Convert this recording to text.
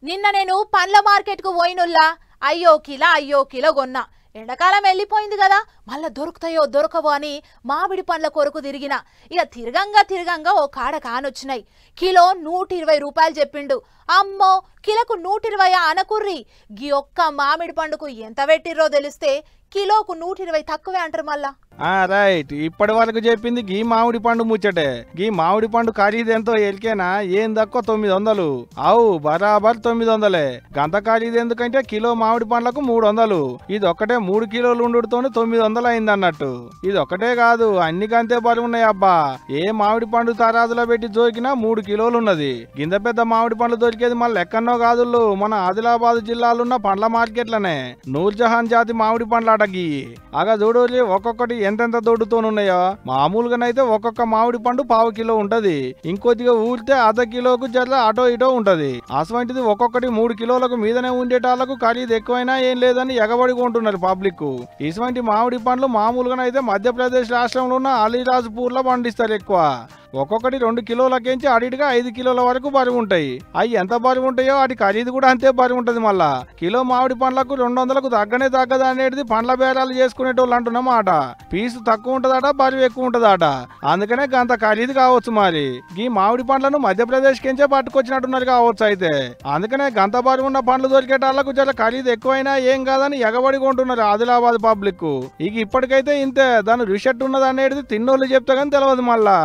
నిన్న నేను పండ్ల మార్కెట్కు పోయినుల్లా అయ్యో కిలో కొన్నా. ఎండాకాలం వెళ్ళిపోయింది కదా, మళ్ళా దొరుకుతాయో దొరకవో అని మామిడి పండ్ల కొరకు తిరిగిన. ఇక తిరగంగా ఓ కాడ కానొచ్చినాయి. కిలో 120 రూపాయలు చెప్పిండు. అమ్మో, కిలోకు 120 అనకుర్రి. గీ ఒక్క మామిడి పండుకు ఎంత పెట్టిర్రో తెలిస్తే కిలోకు 120 తక్కువే అంటారు మళ్ళా. రైట్, ఇప్పటి వరకు చెప్పింది గీ మామిడి పండు ముచ్చటే. గీ మామిడి పండు ఖరీదెంతో ఎలికేనా? ఏం తక్కువ 900. అవు బరాబర్ 900. గంత ఖరీదు ఎందుకంటే కిలో మామిడి పండ్లకు 300. ఇది ఒక్కటే 3 కిలోలు ఉండుతోనే 900 అయింది అన్నట్టు. ఇది ఒక్కటే కాదు, అన్ని గంతే బరువున్నాయి అబ్బా. ఏ మామిడి పండు తరాజులో పెట్టి జోకినా 3 కిలోలు ఉన్నది. గింత పెద్ద మామిడి పండ్లు దొరికేది మళ్ళీ ఎక్కడనో కాదుళ్ళు, మన ఆదిలాబాద్ జిల్లాలో ఉన్న పండ్ల మార్కెట్లనే. నూర్జహాన్ జాతి మామిడి పండ్ల అటగి అగా చూడు, ఒక్కొక్కటి ఎంతెంత దొడ్డుతోనున్నాయో. మామూలుగానైతే ఒక్కొక్క మామిడి పండు 1/2 కిలో ఉంటది. ఇంకొద్దిగా ఊరితే అర్ధ కిలోకు జర అటో ఇటో ఉంటది. అటువంటిది ఒక్కొక్కటి 3 కిలోలకు మీదనే ఉండేటాళ్లకు ఖరీదు ఎక్కువైనా ఏం లేదని ఎగబడి కొంటున్నారు పబ్లిక్. ఇటువంటి మామిడి పండ్లు మామూలుగానైతే మధ్యప్రదేశ్ రాష్ట్రంలో ఉన్న అలీరాజ్పూర్ లో పండిస్తారు ఎక్కువ. ఒక్కొక్కటి 2 కిలోలకేంచి అడిటిగా 5 కిలోల వరకు బరువు ఉంటాయి. అవి ఎంత బరువు ఉంటాయో వాటి ఖరీదు కూడా అంతే బరువు ఉంటది. మళ్ళా కిలో మామిడి పండ్లకు 200కు తగ్గనే తగ్గదు అనేది పండ్ల బేరాలు చేసుకునేటోళ్ళు అంటున్నమాట. పీసు తక్కువ ఉంటదట, బరువు ఎక్కువ ఉంటదట. అందుకనే గంత ఖరీదు కావచ్చు. మరి ఈ మామిడి పండ్లను మధ్యప్రదేశ్ కించే పట్టుకొచ్చినట్టున్నారు కావచ్చు. అయితే అందుకనే గంత బరువు ఉన్న పండ్లు దొరికేటాళ్లకు జర ఖరీదు ఎక్కువైనా ఏం కాదని ఎగబడి కొంటున్నారు ఆదిలాబాద్ పబ్లిక్. ఇక ఇప్పటికైతే ఇంతే, దాని రిషెట్ ఉన్నది అనేది తిన్నోళ్ళు చెప్తే కానీ తెలియదు మళ్ళా.